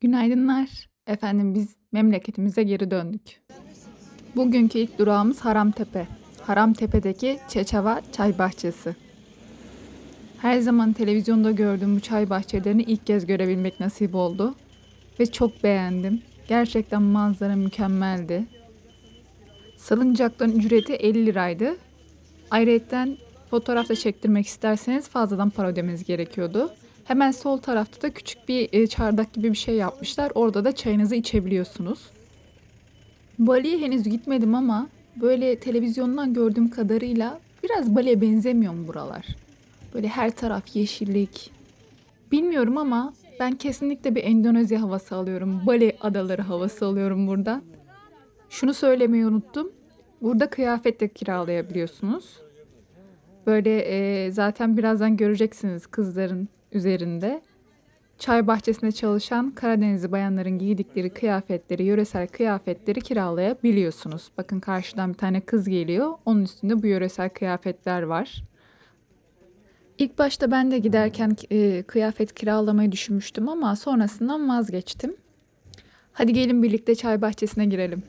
Günaydınlar. Efendim biz memleketimize geri döndük. Bugünkü ilk durağımız Haramtepe. Haramtepe'deki Çeçeva Çay Bahçesi. Her zaman televizyonda gördüğüm bu çay bahçelerini ilk kez görebilmek nasip oldu. Ve çok beğendim. Gerçekten manzara mükemmeldi. Salıncakların ücreti 50 liraydı. Ayrıyeten fotoğraf da çektirmek isterseniz fazladan para ödemeniz gerekiyordu. Hemen sol tarafta da küçük bir çardak gibi bir şey yapmışlar. Orada da çayınızı içebiliyorsunuz. Bali'ye henüz gitmedim ama böyle televizyondan gördüğüm kadarıyla biraz Bali'ye benzemiyor mu buralar? Böyle her taraf yeşillik. Bilmiyorum ama ben kesinlikle bir Endonezya havası alıyorum. Bali adaları havası alıyorum burada. Şunu söylemeyi unuttum. Burada kıyafet de kiralayabiliyorsunuz. Böyle zaten birazdan göreceksiniz kızların üzerinde. Çay bahçesinde çalışan Karadenizli bayanların giydikleri kıyafetleri, yöresel kıyafetleri kiralayabiliyorsunuz. Bakın karşıdan bir tane kız geliyor. Onun üstünde bu yöresel kıyafetler var. İlk başta ben de giderken kıyafet kiralamayı düşünmüştüm ama sonrasından vazgeçtim. Hadi gelin birlikte çay bahçesine girelim.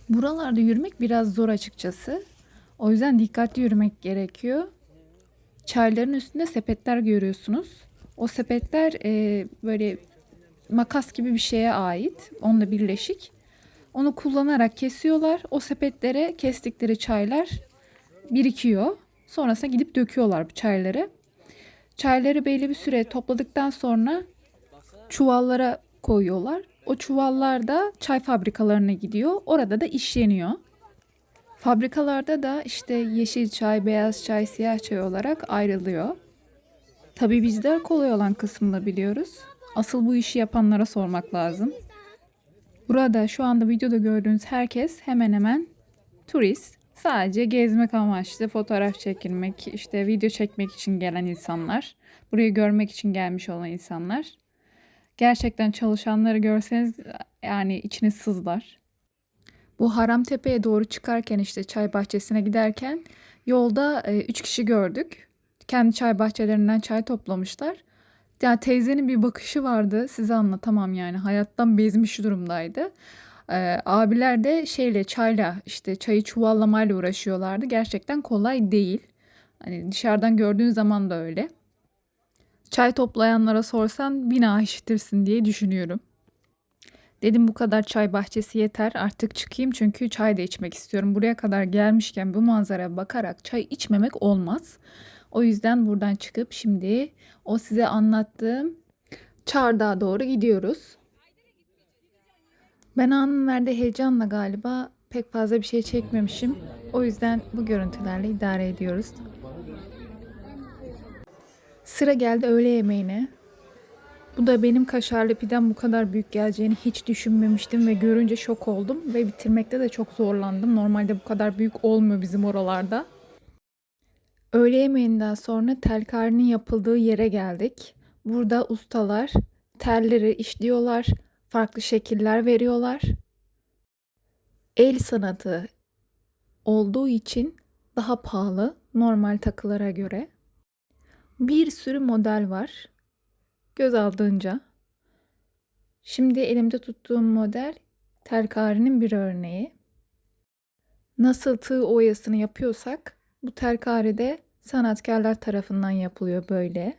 Buralarda yürümek biraz zor açıkçası. O yüzden dikkatli yürümek gerekiyor. Çayların üstünde sepetler görüyorsunuz. O sepetler böyle makas gibi bir şeye ait. Onunla birleşik. Onu kullanarak kesiyorlar. O sepetlere kestikleri çaylar birikiyor. Sonrasında gidip döküyorlar bu çayları. Çayları belli bir süre topladıktan sonra çuvallara koyuyorlar. O çuvallar da çay fabrikalarına gidiyor. Orada da işleniyor. Fabrikalarda da işte yeşil çay, beyaz çay, siyah çay olarak ayrılıyor. Tabii bizler kolay olan kısmını biliyoruz. Asıl bu işi yapanlara sormak lazım. Burada şu anda videoda gördüğünüz herkes hemen hemen turist. Sadece gezmek amaçlı fotoğraf çekilmek, işte video çekmek için gelen insanlar. Burayı görmek için gelmiş olan insanlar. Gerçekten çalışanları görseniz yani içiniz sızlar. Bu Haramtepe'ye doğru çıkarken işte çay bahçesine giderken yolda 3 kişi gördük. Kendi çay bahçelerinden çay toplamışlar. Ya teyzenin bir bakışı vardı. Size anlatamam yani. Hayattan bezmiş durumdaydı. Abiler de şeyle çayla işte çayı çuvallamayla uğraşıyorlardı. Gerçekten kolay değil. Hani dışarıdan gördüğün zaman da öyle. Çay toplayanlara sorsan bina işitirsin diye düşünüyorum. Dedim bu kadar çay bahçesi yeter artık çıkayım çünkü çay da içmek istiyorum. Buraya kadar gelmişken bu manzaraya bakarak çay içmemek olmaz. O yüzden buradan çıkıp şimdi o size anlattığım çardağa doğru gidiyoruz. Ben anın verdiği heyecanla galiba pek fazla bir şey çekmemişim. O yüzden bu görüntülerle idare ediyoruz. Sıra geldi öğle yemeğine. Bu da benim kaşarlı pidem bu kadar büyük geleceğini hiç düşünmemiştim ve görünce şok oldum ve bitirmekte de çok zorlandım. Normalde bu kadar büyük olmuyor bizim oralarda. Öğle yemeğinden sonra telkarinin yapıldığı yere geldik. Burada ustalar telleri işliyorlar, farklı şekiller veriyorlar. El sanatı olduğu için daha pahalı normal takılara göre. Bir sürü model var. Göz aldığınca. Şimdi elimde tuttuğum model telkarinin bir örneği. Nasıl tığ oyasını yapıyorsak bu telkari de sanatkarlar tarafından yapılıyor böyle.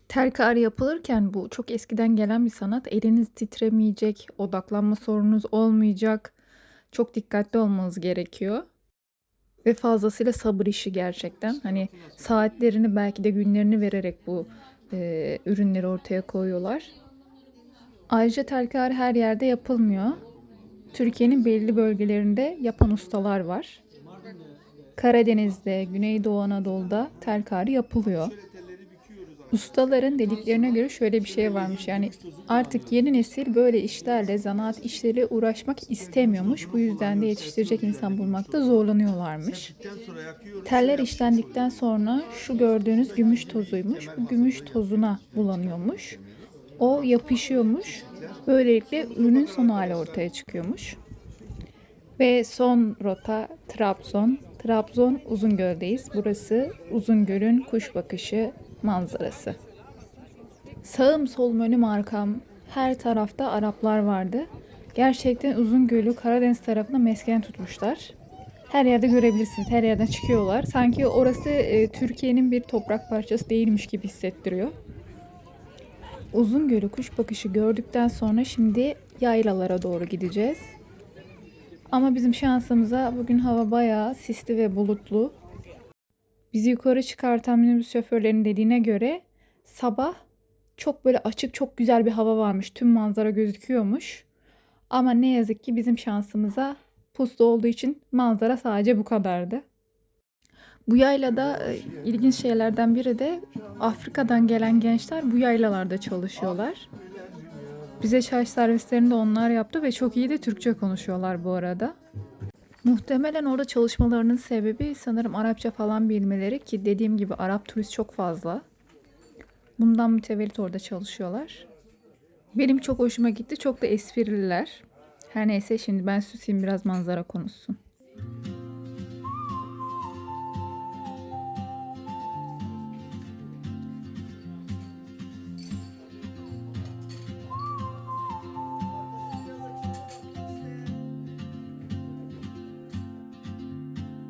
Telkari yapılırken bu çok eskiden gelen bir sanat. Eliniz titremeyecek, odaklanma sorununuz olmayacak. Çok dikkatli olmanız gerekiyor. Ve fazlasıyla sabır işi gerçekten. Hani saatlerini belki de günlerini vererek bu ürünleri ortaya koyuyorlar. Ayrıca telkari her yerde yapılmıyor. Türkiye'nin belli bölgelerinde yapan ustalar var. Karadeniz'de, Güneydoğu Anadolu'da telkari yapılıyor. Ustaların dediklerine göre şöyle bir şey varmış. Yani artık yeni nesil böyle işlerle, zanaat işleriyle uğraşmak istemiyormuş. Bu yüzden de yetiştirecek insan bulmakta zorlanıyorlarmış. Teller işlendikten sonra şu gördüğünüz gümüş tozuymuş. Bu gümüş tozuna bulanıyormuş. O yapışıyormuş. Böylelikle ürünün son hali ortaya çıkıyormuş. Ve son rota Trabzon. Trabzon Uzungöl'deyiz. Burası Uzungöl'ün kuş bakışı manzarası. Sağım solum önüm arkam her tarafta Araplar vardı. Gerçekten Uzungöl'ü Karadeniz tarafına mesken tutmuşlar. Her yerde görebilirsiniz. Her yerden çıkıyorlar. Sanki orası Türkiye'nin bir toprak parçası değilmiş gibi hissettiriyor. Uzungöl'ü kuş bakışı gördükten sonra şimdi yaylalara doğru gideceğiz. Ama bizim şansımıza bugün hava bayağı sisli ve bulutlu. Bizi yukarı çıkartan minibüs şoförlerinin dediğine göre sabah çok böyle açık, çok güzel bir hava varmış. Tüm manzara gözüküyormuş. Ama ne yazık ki bizim şansımıza puslu olduğu için manzara sadece bu kadardı. Bu yaylada ilginç şeylerden biri de Afrika'dan gelen gençler bu yaylalarda çalışıyorlar. Bize çay servislerini de onlar yaptı ve çok iyi de Türkçe konuşuyorlar bu arada. Muhtemelen orada çalışmalarının sebebi sanırım Arapça falan bilmeleri ki dediğim gibi Arap turist çok fazla. Bundan mütevellit orada çalışıyorlar. Benim çok hoşuma gitti. Çok da esprililer. Her neyse şimdi ben susayım biraz manzara konuşsun.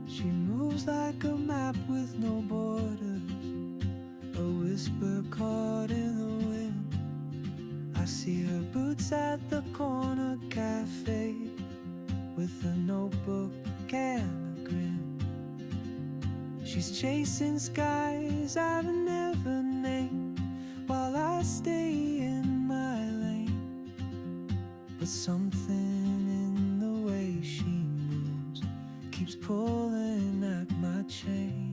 She moves like a map with no borders, a whisper caught in the wind. I see her boots at the corner cafe with a notebook and a grin. She's chasing skies I've never named while I stay in my lane. But something in the way she moves keeps pulling at my chain.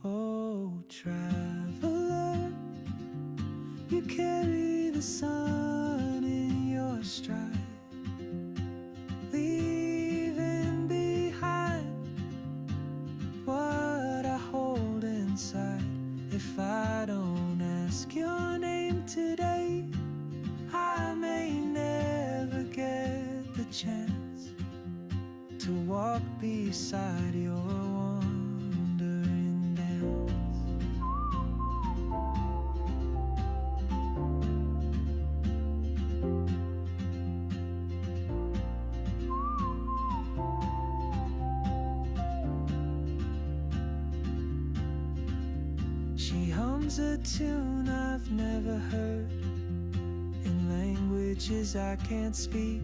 Oh, traveler, you carry the sun in your stride, leaving behind what I hold inside. If I don't ask your name today, I may never get the chance to walk beside your wandering dance. She hums a tune I've never heard in languages I can't speak.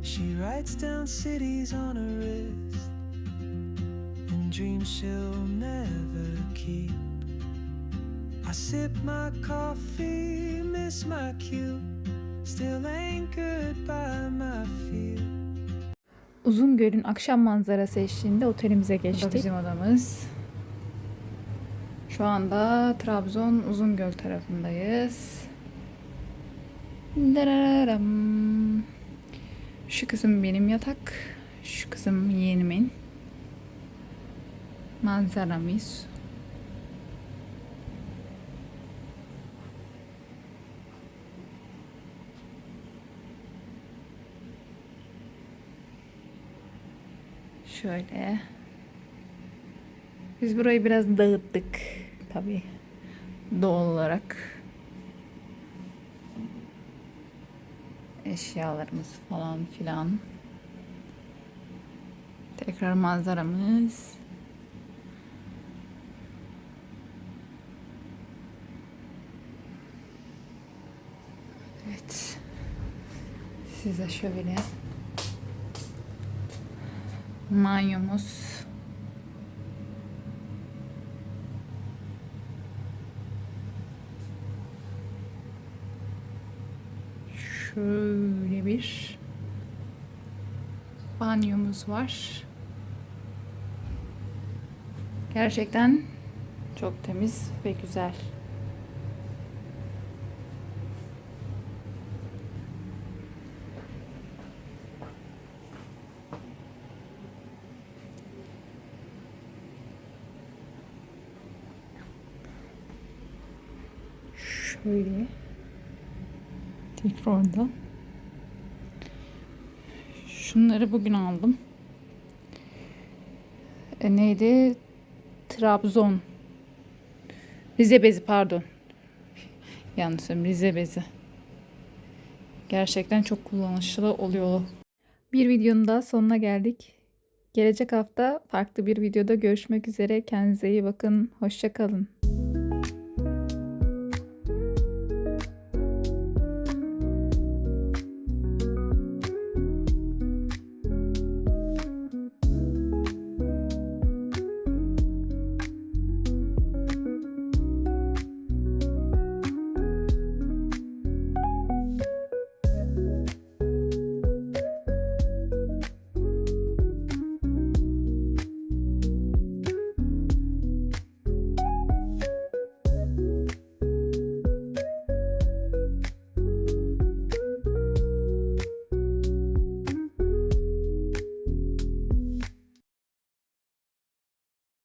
She writes down cities on her wrist and dreams she'll never keep. I sip my coffee, miss my cue, still anchored by my feel. Uzungöl'ün akşam manzarası eşliğinde otelimize geçtik. Bu da bizim odamız. Şu anda Trabzon Uzungöl tarafındayız. Dararam. Şu kısım benim yatak. Şu kısım yeğenimin. Manzaramız. Şöyle. Biz burayı biraz dağıttık tabii. Doğal olarak. Eşyalarımız falan filan. Tekrar manzaramız. Evet. Size şöyle banyomuz. Şöyle bir banyomuz var. Gerçekten çok temiz ve güzel. Şöyle tekrardan. Şunları bugün aldım. Neydi? Trabzon. Rize bezi, pardon. Yanlış söyledim. Rize bezi. Gerçekten çok kullanışlı oluyor. Bir videonun daha sonuna geldik. Gelecek hafta farklı bir videoda görüşmek üzere. Kendinize iyi bakın. Hoşça kalın.